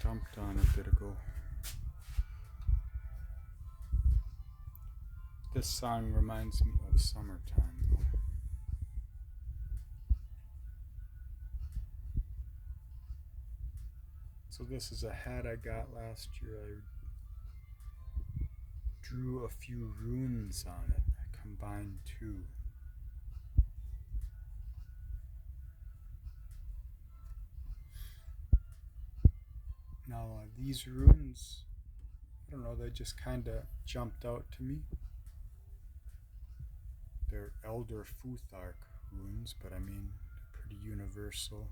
dumped on a bit ago. This song reminds me of summertime. So this is a hat I got last year. I drew a few runes on it. I combined two. Now these runes, I don't know, they just kind of jumped out to me. They're Elder Futhark runes, but I mean, they're pretty universal.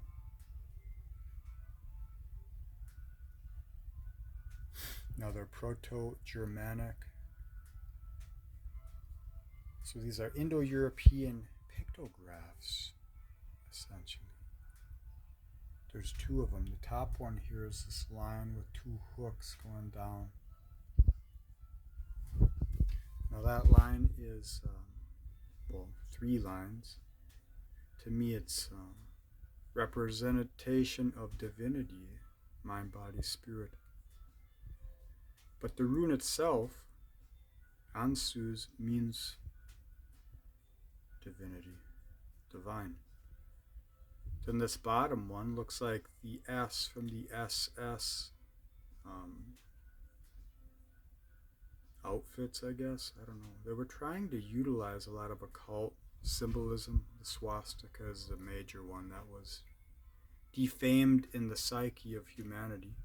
Now they're Proto-Germanic. So these are Indo-European pictographs, essentially. There's two of them. The top one here is this line with two hooks going down. Now that line is, three lines. To me it's representation of divinity, mind, body, spirit. But the rune itself, Ansus, means divinity, divine. Then this bottom one looks like the S from the SS outfits, I guess. I don't know. They were trying to utilize a lot of occult symbolism. The swastika is the major one that was defamed in the psyche of humanity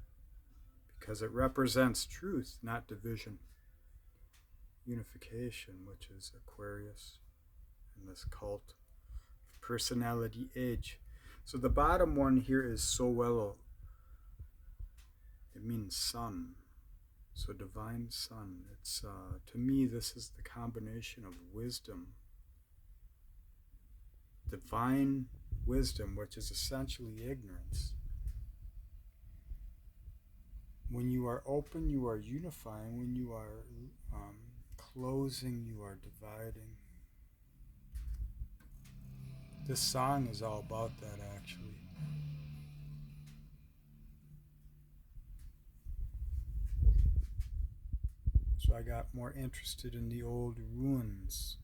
because it represents truth, not division. Unification, which is Aquarius in this cult of personality age. So the bottom one here is Soello. It means sun. So divine sun. It's to me, this is the combination of wisdom, divine wisdom, which is essentially ignorance. When you are open, you are unifying. When you are closing, you are dividing. This song is all about that, actually. So I got more interested in the old runes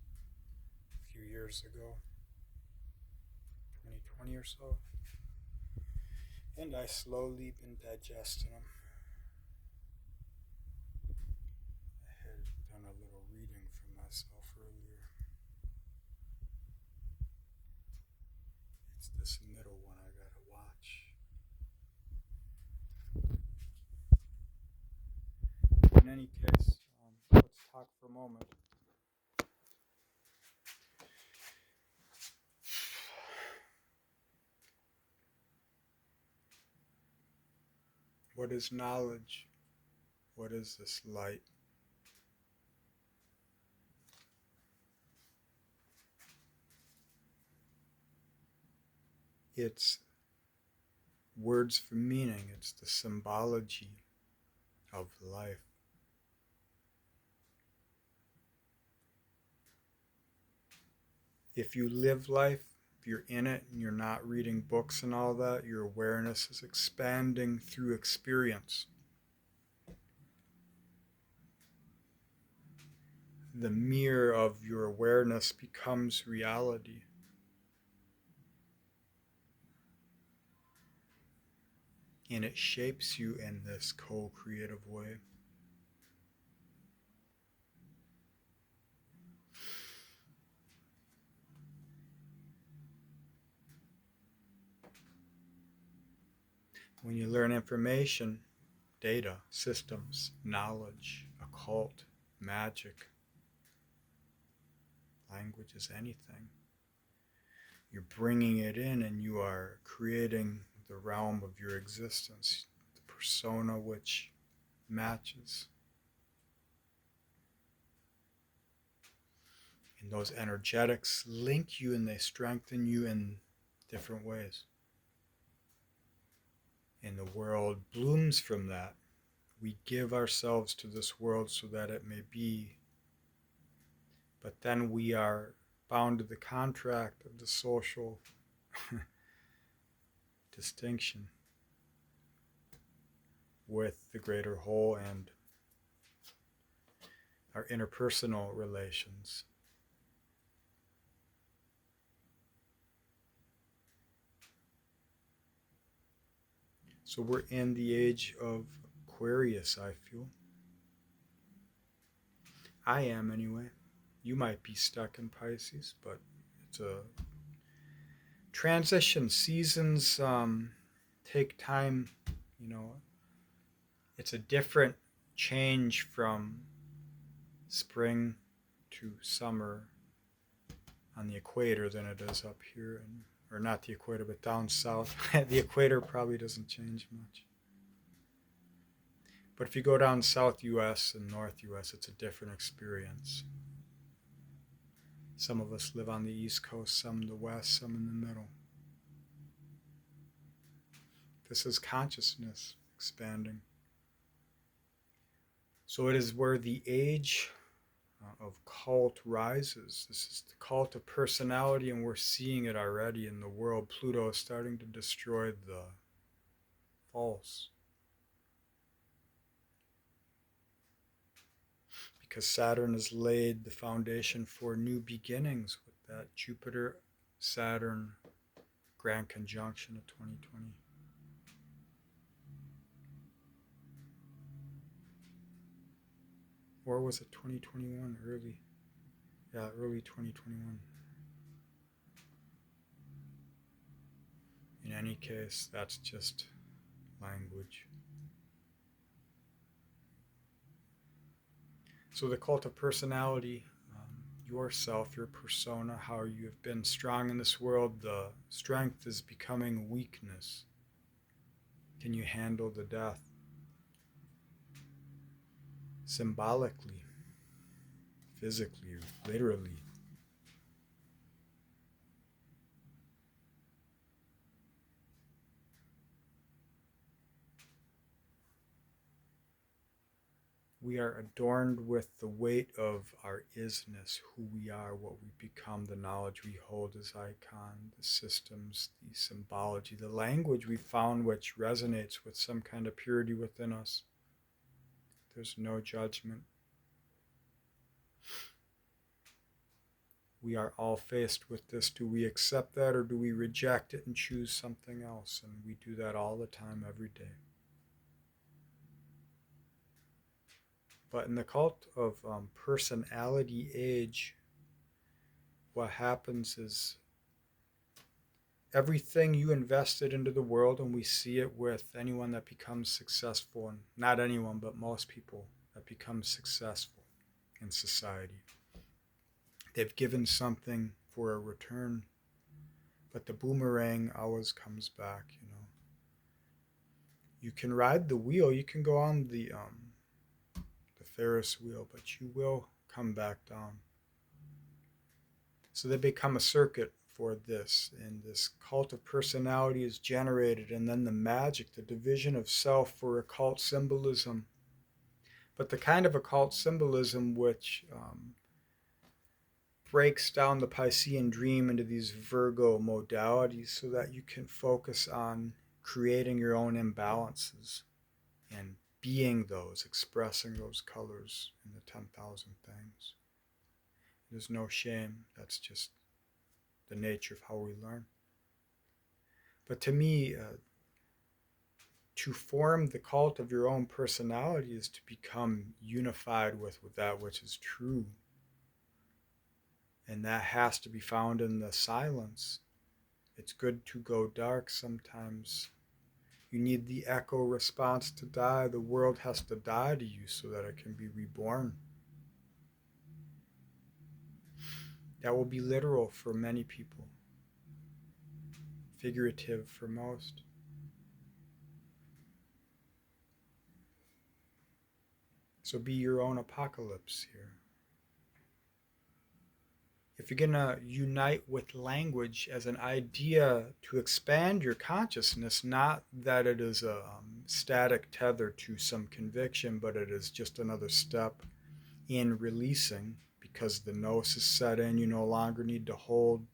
a few years ago, 2020 or so, and I slowly been digesting them. I had done a little reading for myself earlier. It's this middle one I gotta watch. In any case, let's talk for a moment. What is knowledge? What is this light? It's words for meaning. It's the symbology of life. If you live life, if you're in it and you're not reading books and all that, your awareness is expanding through experience. The mirror of your awareness becomes reality. And it shapes you in this co-creative way. When you learn information, data, systems, knowledge, occult, magic, languages, anything, you're bringing it in and you are creating the realm of your existence, the persona which matches. And those energetics link you and they strengthen you in different ways. And the world blooms from that. We give ourselves to this world so that it may be. But then we are bound to the contract of the social distinction. with the greater whole and our interpersonal relations. So we're in the age of Aquarius, I feel. I am anyway. You might be stuck in Pisces, but it's a transition. Seasons take time, you know. It's a different change from spring to summer on the equator than it is up here, or not the equator, but down south. The equator probably doesn't change much. But if you go down South US and North US, it's a different experience. Some of us live on the East Coast, some in the West, some in the middle. This is consciousness expanding. So it is where the age of cult rises. This is the cult of personality, and we're seeing it already in the world. Pluto is starting to destroy the false. Because Saturn has laid the foundation for new beginnings with that Jupiter-Saturn grand conjunction of 2020. Or was it 2021? Early 2021. In any case, that's just language. So the cult of personality, yourself, your persona, how you have been strong in this world, the strength is becoming weakness. Can you handle the death? Symbolically, physically, literally. We are adorned with the weight of our isness, who we are, what we become, the knowledge we hold as icon, the systems, the symbology, the language we found which resonates with some kind of purity within us. There's no judgment. We are all faced with this. Do we accept that, or do we reject it and choose something else? And we do that all the time, every day. But in the cult of personality age, what happens is everything you invested into the world, and we see it with anyone that becomes successful, and not anyone, but most people that become successful in society. They've given something for a return, but the boomerang always comes back, you know. You can ride the wheel, you can go on the Ferris wheel, but you will come back down. So they become a circuit for this, and this cult of personality is generated, and then the magic, the division of self for occult symbolism. But the kind of occult symbolism which breaks down the Piscean dream into these Virgo modalities so that you can focus on creating your own imbalances and being those, expressing those colors in the 10,000 things. There's no shame. That's just the nature of how we learn. But to me, to form the cult of your own personality is to become unified with that which is true. And that has to be found in the silence. It's good to go dark sometimes. You need the echo response to die. The world has to die to you so that it can be reborn. That will be literal for many people, figurative for most. So be your own apocalypse here. If you're going to unite with language as an idea to expand your consciousness, not that it is a static tether to some conviction, but it is just another step in releasing, because the gnosis set in, you no longer need to hold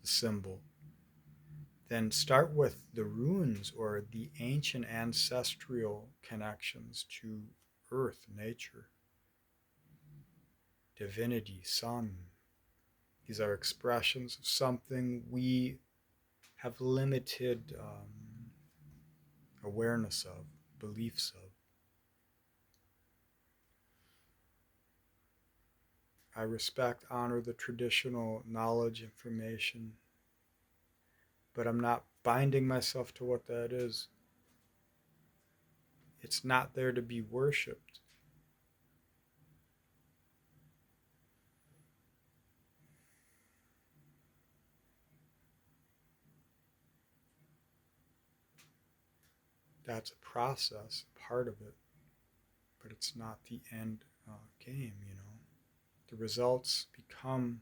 the symbol. then start with the runes or the ancient ancestral connections to earth, nature, divinity, sun. These are expressions of something we have limited awareness of, beliefs of. I respect, honor the traditional knowledge, information, but I'm not binding myself to what that is. It's not there to be worshipped. That's a process, part of it, but it's not the end game, you know. The results become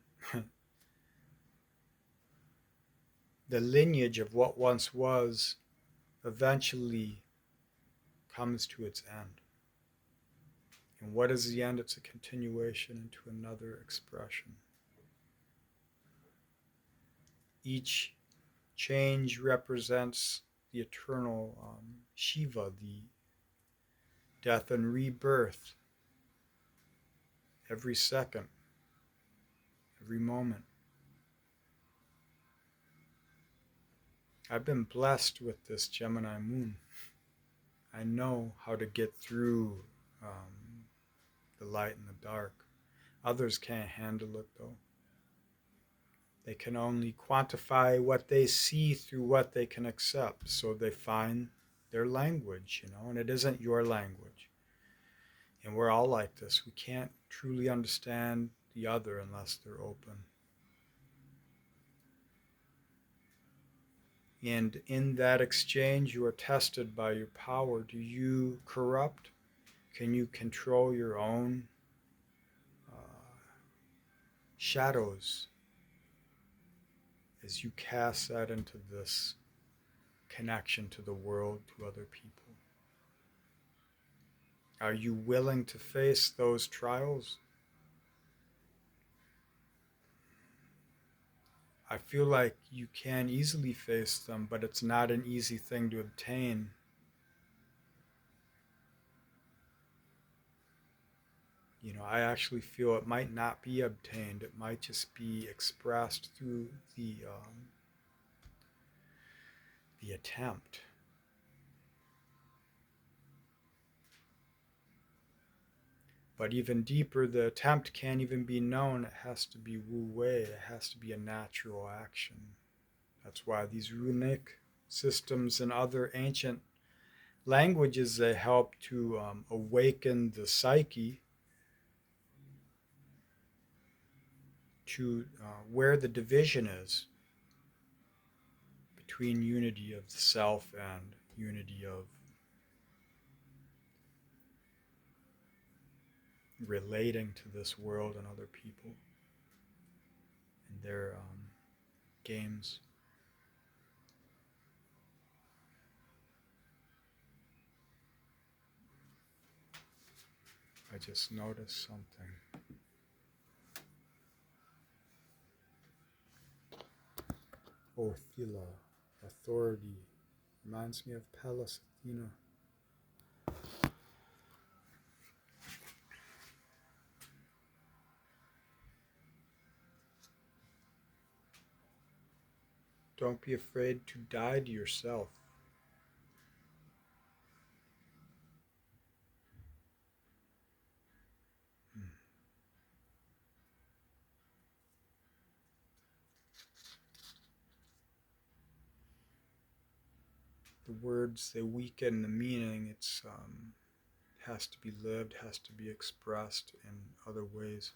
the lineage of what once was eventually comes to its end. And what is the end? It's a continuation into another expression. Each change represents the eternal Shiva, the death and rebirth, every second, every moment. I've been blessed with this Gemini moon. I know how to get through the light and the dark. Others can't handle it though. They can only quantify what they see through what they can accept. So they find their language, you know, and it isn't your language. And we're all like this. We can't truly understand the other unless they're open. And in that exchange, you are tested by your power. Do you corrupt? Can you control your own shadows as you cast that into this connection to the world, to other people? Are you willing to face those trials? I feel like you can easily face them, but it's not an easy thing to obtain. You know, I actually feel it might not be obtained. It might just be expressed through the attempt. But even deeper, the attempt can't even be known. It has to be wu wei. It has to be a natural action. That's why these runic systems and other ancient languages, they help to awaken the psyche to where the division is between unity of the self and unity of relating to this world and other people and their games. I just noticed something. Othila, authority, reminds me of Pallas Athena. Don't be afraid to die to yourself. The words, they weaken the meaning. It's has to be lived, has to be expressed in other ways.